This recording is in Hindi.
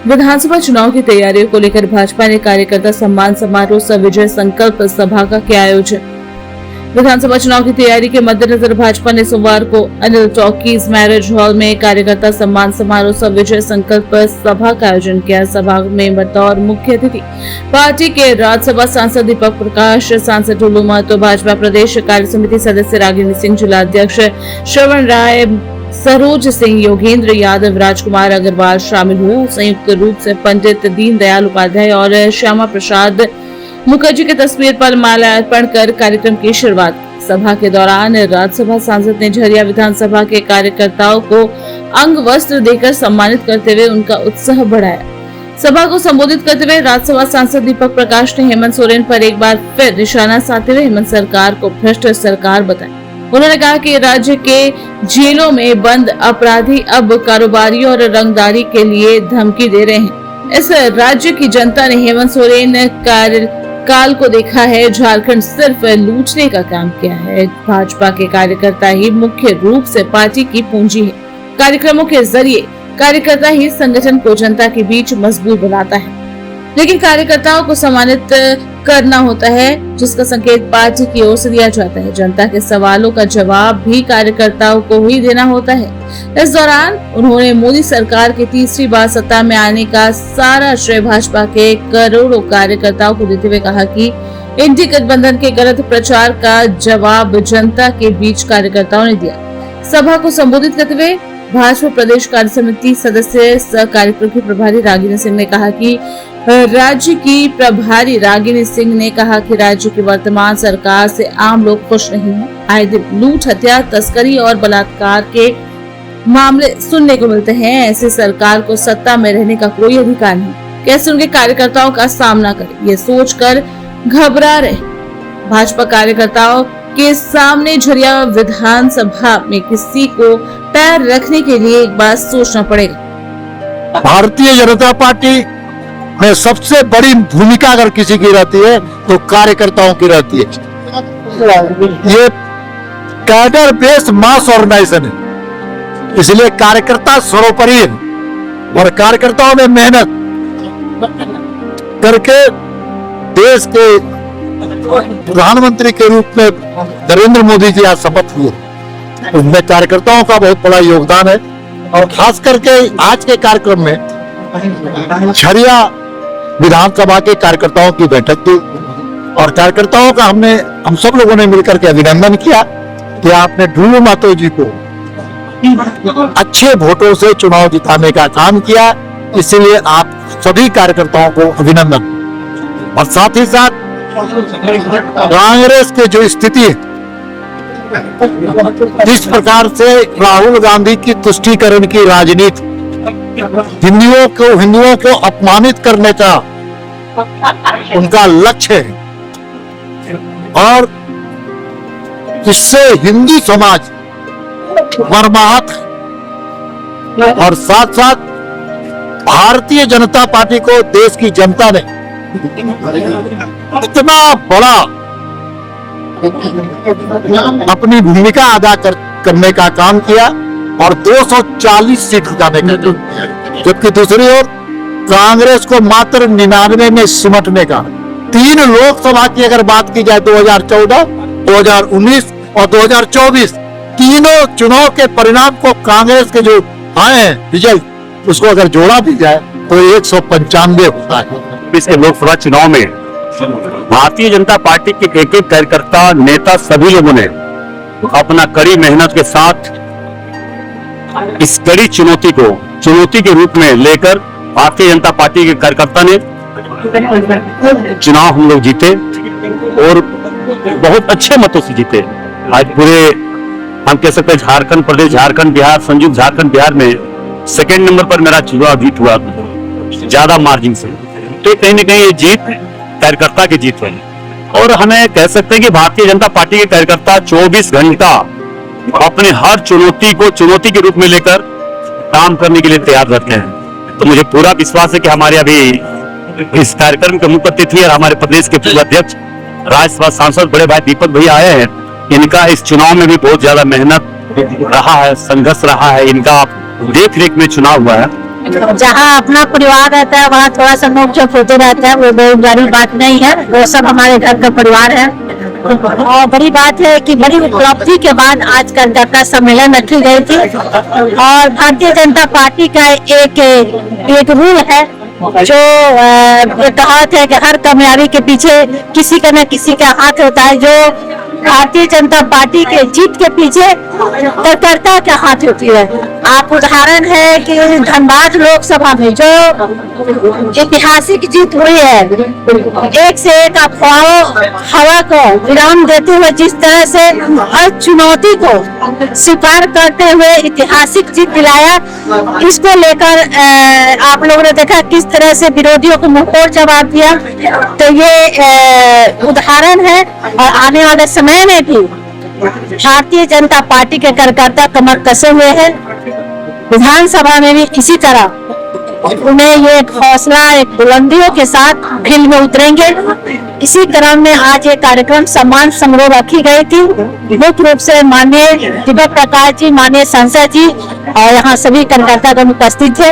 विधानसभा चुनाव की तैयारियों को लेकर भाजपा ने कार्यकर्ता सम्मान समारोह सह विजय संकल्प सभा का किया आयोजन। विधानसभा चुनाव की तैयारी के मद्देनजर भाजपा ने सोमवार को अनिल टॉकीज मैरिज हॉल में कार्यकर्ता सम्मान समारोह सह विजय संकल्प सभा का आयोजन किया। सभा में बतौर मुख्य अतिथि पार्टी के राज्यसभा सांसद दीपक प्रकाश, सांसद टुल्लू महतो, भाजपा प्रदेश कार्य समिति सदस्य रागिनी सिंह, जिलाध्यक्ष श्रवण राय, सरोज सिंह, योगेंद्र यादव, राजकुमार अग्रवाल शामिल हुए। संयुक्त रूप से पंडित दीनदयाल उपाध्याय और श्यामा प्रसाद मुखर्जी की तस्वीर पर माल्यार्पण कर कार्यक्रम की शुरुआत। सभा के दौरान राज्यसभा सांसद ने झरिया विधानसभा के कार्यकर्ताओं को अंग वस्त्र देकर सम्मानित करते हुए उनका उत्साह बढ़ाया। सभा को संबोधित करते हुए राज्यसभा सांसद दीपक प्रकाश ने हेमंत सोरेन पर एक बार फिर निशाना साधते हुए हेमंत सरकार को भ्रष्ट सरकार बताया। उन्होंने कहा कि राज्य के जेलों में बंद अपराधी अब कारोबारियों और रंगदारी के लिए धमकी दे रहे हैं। इस राज्य की जनता ने हेमंत सोरेन काल को देखा है। झारखंड सिर्फ लूटने का काम किया है। भाजपा के कार्यकर्ता ही मुख्य रूप से पार्टी की पूंजी है। कार्यक्रमों के जरिए कार्यकर्ता ही संगठन को जनता के बीच मजबूत बनाता है, लेकिन कार्यकर्ताओं को सम्मानित करना होता है, जिसका संकेत पार्टी की ओर से दिया जाता है। जनता के सवालों का जवाब भी कार्यकर्ताओं को ही देना होता है। इस दौरान उन्होंने मोदी सरकार के तीसरी बार सत्ता में आने का सारा श्रेय भाजपा के करोड़ों कार्यकर्ताओं को देते हुए कहा कि इंडी गठबंधन के गलत प्रचार का जवाब जनता के बीच कार्यकर्ताओं ने दिया। सभा को संबोधित करते हुए भाजपा प्रदेश कार्य समिति सदस्य सह कार्यक्रम की प्रभारी रागिनी सिंह ने कहा कि राज्य की वर्तमान सरकार से आम लोग खुश नहीं हैं। आए दिन लूट, हत्या, तस्करी और बलात्कार के मामले सुनने को मिलते हैं। ऐसे सरकार को सत्ता में रहने का कोई अधिकार नहीं। कैसे उनके कार्यकर्ताओं का सामना करें, ये सोचकर घबरा रहे। भाजपा कार्यकर्ताओं के सामने झरिया विधानसभा में किसी को पैर रखने के लिए एक बार सोचना पड़ेगा। भारतीय जनता पार्टी में सबसे बड़ी भूमिका अगर किसी की रहती है तो कार्यकर्ताओं की रहती है। ये कैडर बेस्ड मास ऑर्गेनाइजेशन है, इसलिए कार्यकर्ता सर्वोपरि है और कार्यकर्ताओं ने मेहनत करके देश के प्रधानमंत्री के रूप में नरेंद्र मोदी जी आज शपथ हुए, उनमें कार्यकर्ताओं का बहुत बड़ा योगदान है। और खास करके आज के कार्यक्रम में झरिया विधानसभा के कार्यकर्ताओं की बैठक थी और कार्यकर्ताओं का हम सब लोगों ने मिलकर के अभिनंदन किया कि आपने टुल्लू महतो जी को अच्छे वोटों से चुनाव जिताने का काम किया, इसलिए आप सभी कार्यकर्ताओं को अभिनंदन। और साथ ही साथ कांग्रेस की जो स्थिति है, जिस प्रकार से राहुल गांधी की तुष्टीकरण की राजनीति, हिंदुओं को अपमानित करने का उनका लक्ष्य है और इससे हिंदू समाज मर्माहत है। और साथ साथ भारतीय जनता पार्टी को देश की जनता ने इतना बड़ा अपनी भूमिका अदा करने का काम किया और 240 सीट जिताने का, जबकि दूसरी ओर कांग्रेस को मात्र 99 में सिमटने का। 3 लोकसभा की अगर बात की जाए 2014, 2019 और 2024, तीनों चुनाव के परिणाम को कांग्रेस के जो आए हैं रिजल्ट, उसको अगर जोड़ा भी जाए तो 195 होता है। इसके लोकसभा चुनाव में भारतीय जनता पार्टी के एक कार्यकर्ता, नेता, सभी लोगों ने अपना कड़ी मेहनत के साथ इस कड़ी चुनौती के रूप में लेकर भारतीय जनता पार्टी के कार्यकर्ता ने चुनाव हम लोग जीते और बहुत अच्छे मतों से जीते। आज पूरे हम कह सकते हैं झारखंड प्रदेश, झारखंड बिहार, संयुक्त झारखंड बिहार में 2nd नंबर पर मेरा चुनाव जीत हुआ, ज्यादा मार्जिन से। तो कहीं न कहीं ये जीत कार्यकर्ता की जीत है और हमें कह सकते हैं कि भारतीय जनता पार्टी के कार्यकर्ता 24 घंटा अपने हर चुनौती को चुनौती के रूप में लेकर काम करने के लिए तैयार रहते हैं। तो मुझे पूरा विश्वास है कि हमारे अभी इस कार्यक्रम के मुख्य अतिथि और हमारे प्रदेश के पूर्व अध्यक्ष, राज्यसभा सांसद बड़े भाई दीपक भैया आए हैं। इनका इस चुनाव में भी बहुत ज्यादा मेहनत रहा है, संघर्ष रहा है, इनका देख रेख में चुनाव हुआ है जहाँ अपना परिवार रहता है वहाँ थोड़ा सा नोक-झोंक होते रहता है, वो बहुत बड़ी बात नहीं है, वो सब हमारे घर का परिवार है। और बड़ी बात है कि बड़ी उपलब्धि के बाद आज कलकत्ता सम्मेलन रखी गई थी और भारतीय जनता पार्टी का एक रूल है जो ये कहत है कि हर कामयाबी के पीछे किसी का न किसी का हाथ होता है। जो भारतीय जनता पार्टी के जीत के पीछे कार्यकर्ता का हाथ होती है। आप उदाहरण है कि धनबाद लोकसभा में जो ऐतिहासिक जीत हुई है, एक से एक अफवाहों हवा को विराम देते हुए जिस तरह से हर चुनौती को स्वीकार करते हुए ऐतिहासिक जीत दिलाया, इसको लेकर आप लोगों ने देखा किस तरह से विरोधियों को मुंहतोड़ जवाब दिया। तो ये उदाहरण है और आने वाले समय में भी भारतीय जनता पार्टी के कार्यकर्ता कमर कसे हुए हैं। विधानसभा में भी इसी तरह उन्हें ये एक हौसला, एक बुलंदियों के साथ फील्ड में उतरेंगे। इसी क्रम में आज ये कार्यक्रम सम्मान समारोह रखी गई थी। मुख्य रूप से माननीय दीपक प्रकाश जी, माननीय सांसद जी और यहाँ सभी कार्यकर्ता उपस्थित थे।